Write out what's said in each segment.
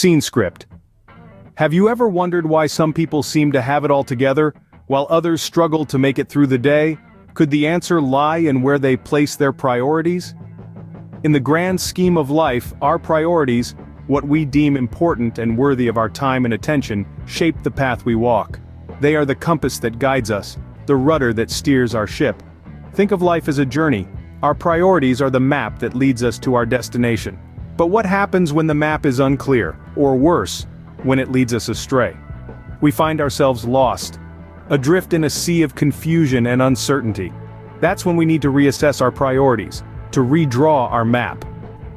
Scene script. Have you ever wondered why some people seem to have it all together, while others struggle to make it through the day? Could the answer lie in where they place their priorities? In the grand scheme of life, our priorities, what we deem important and worthy of our time and attention, shape the path we walk. They are the compass that guides us, the rudder that steers our ship. Think of life as a journey. Our priorities are the map that leads us to our destination. But what happens when the map is unclear, or worse, when it leads us astray? We find ourselves lost, adrift in a sea of confusion and uncertainty. That's when we need to reassess our priorities, to redraw our map.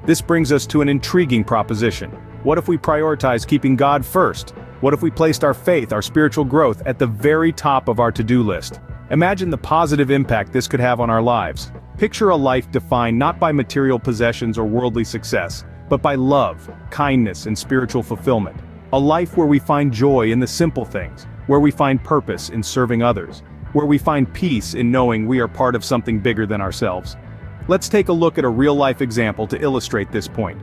This brings us to an intriguing proposition. What if we prioritize keeping God first? What if we placed our faith, our spiritual growth, at the very top of our to-do list? Imagine the positive impact this could have on our lives. Picture a life defined not by material possessions or worldly success, but by love, kindness, and spiritual fulfillment. A life where we find joy in the simple things, where we find purpose in serving others, where we find peace in knowing we are part of something bigger than ourselves. Let's take a look at a real-life example to illustrate this point.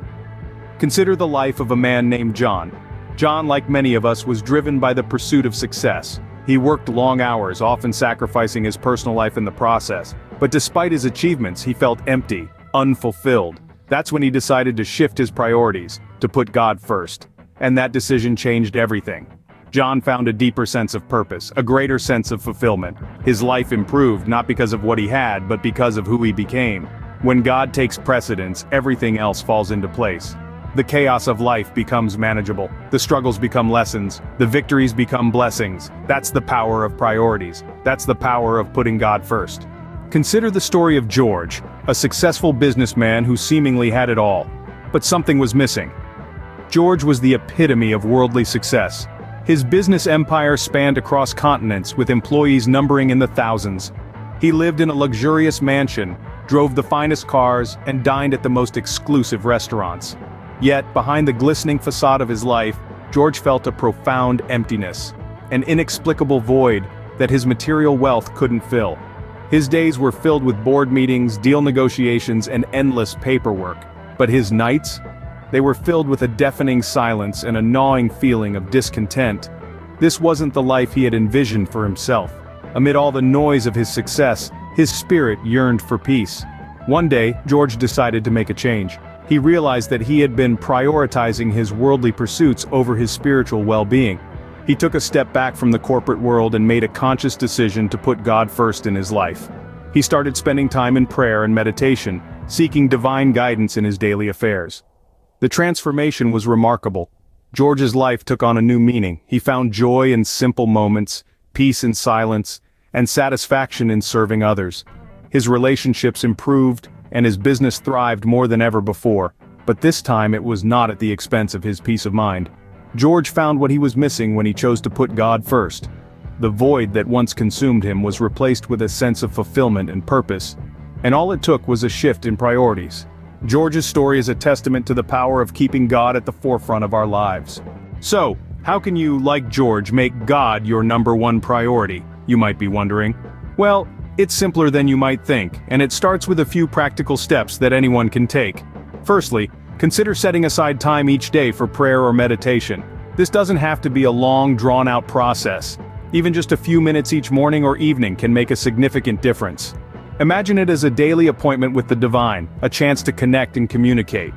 Consider the life of a man named John. John, like many of us, was driven by the pursuit of success. He worked long hours, often sacrificing his personal life in the process. But despite his achievements, he felt empty, unfulfilled. That's when he decided to shift his priorities, to put God first. And that decision changed everything. John found a deeper sense of purpose, a greater sense of fulfillment. His life improved not because of what he had, but because of who he became. When God takes precedence, everything else falls into place. The chaos of life becomes manageable. The struggles become lessons. The victories become blessings. That's the power of priorities. That's the power of putting God first. Consider the story of George, a successful businessman who seemingly had it all. But something was missing. George was the epitome of worldly success. His business empire spanned across continents, with employees numbering in the thousands. He lived in a luxurious mansion, drove the finest cars, and dined at the most exclusive restaurants. Yet, behind the glistening facade of his life, George felt a profound emptiness, an inexplicable void that his material wealth couldn't fill. His days were filled with board meetings, deal negotiations, and endless paperwork. But his nights? They were filled with a deafening silence and a gnawing feeling of discontent. This wasn't the life he had envisioned for himself. Amid all the noise of his success, his spirit yearned for peace. One day, George decided to make a change. He realized that he had been prioritizing his worldly pursuits over his spiritual well-being. He took a step back from the corporate world and made a conscious decision to put God first in his life. He started spending time in prayer and meditation, seeking divine guidance in his daily affairs. The transformation was remarkable. George's life took on a new meaning. He found joy in simple moments, peace in silence, and satisfaction in serving others. His relationships improved, and his business thrived more than ever before. But this time it was not at the expense of his peace of mind. George found what he was missing when he chose to put God first. The void that once consumed him was replaced with a sense of fulfillment and purpose. And all it took was a shift in priorities. George's story is a testament to the power of keeping God at the forefront of our lives. So, how can you, like George, make God your number one priority, you might be wondering? Well, it's simpler than you might think, and it starts with a few practical steps that anyone can take. Firstly, consider setting aside time each day for prayer or meditation. This doesn't have to be a long, drawn-out process. Even just a few minutes each morning or evening can make a significant difference. Imagine it as a daily appointment with the divine, a chance to connect and communicate.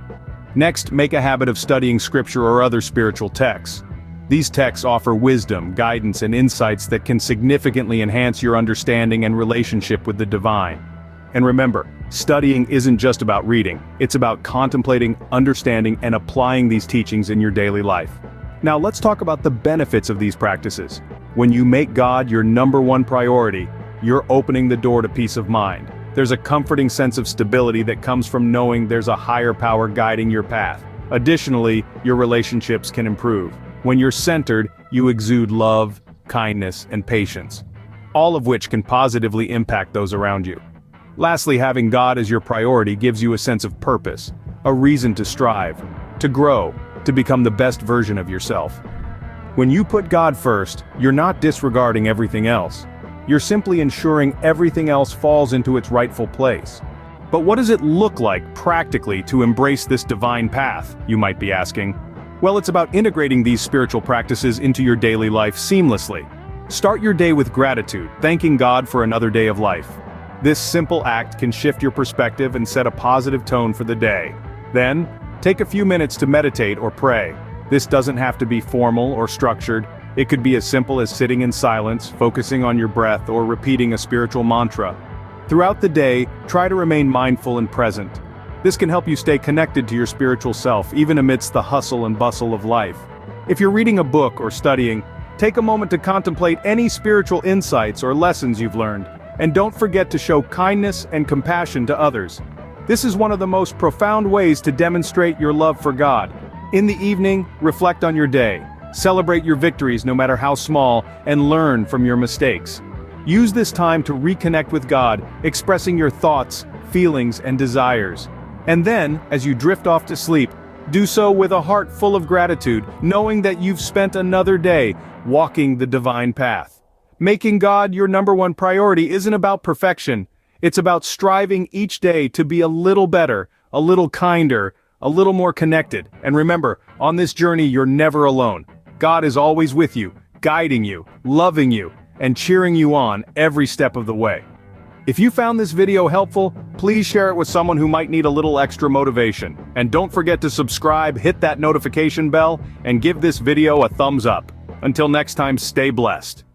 Next, make a habit of studying scripture or other spiritual texts. These texts offer wisdom, guidance, and insights that can significantly enhance your understanding and relationship with the divine. And remember, studying isn't just about reading, it's about contemplating, understanding, and applying these teachings in your daily life. Now let's talk about the benefits of these practices. When you make God your number one priority, you're opening the door to peace of mind. There's a comforting sense of stability that comes from knowing there's a higher power guiding your path. Additionally, your relationships can improve. When you're centered, you exude love, kindness, and patience, all of which can positively impact those around you. Lastly, having God as your priority gives you a sense of purpose, a reason to strive, to grow, to become the best version of yourself. When you put God first, you're not disregarding everything else. You're simply ensuring everything else falls into its rightful place. But what does it look like practically to embrace this divine path, you might be asking? Well, it's about integrating these spiritual practices into your daily life seamlessly. Start your day with gratitude, thanking God for another day of life. This simple act can shift your perspective and set a positive tone for the day. Then, take a few minutes to meditate or pray. This doesn't have to be formal or structured. It could be as simple as sitting in silence, focusing on your breath, or repeating a spiritual mantra. Throughout the day, try to remain mindful and present. This can help you stay connected to your spiritual self, even amidst the hustle and bustle of life. If you're reading a book or studying, take a moment to contemplate any spiritual insights or lessons you've learned, and don't forget to show kindness and compassion to others. This is one of the most profound ways to demonstrate your love for God. In the evening, reflect on your day. Celebrate your victories no matter how small, and learn from your mistakes. Use this time to reconnect with God, expressing your thoughts, feelings, and desires. And then, as you drift off to sleep, do so with a heart full of gratitude, knowing that you've spent another day walking the divine path. Making God your number one priority isn't about perfection. It's about striving each day to be a little better, a little kinder, a little more connected. And remember, on this journey you're never alone. God is always with you, guiding you, loving you, and cheering you on every step of the way. If you found this video helpful, please share it with someone who might need a little extra motivation. And don't forget to subscribe, hit that notification bell, and give this video a thumbs up. Until next time, stay blessed.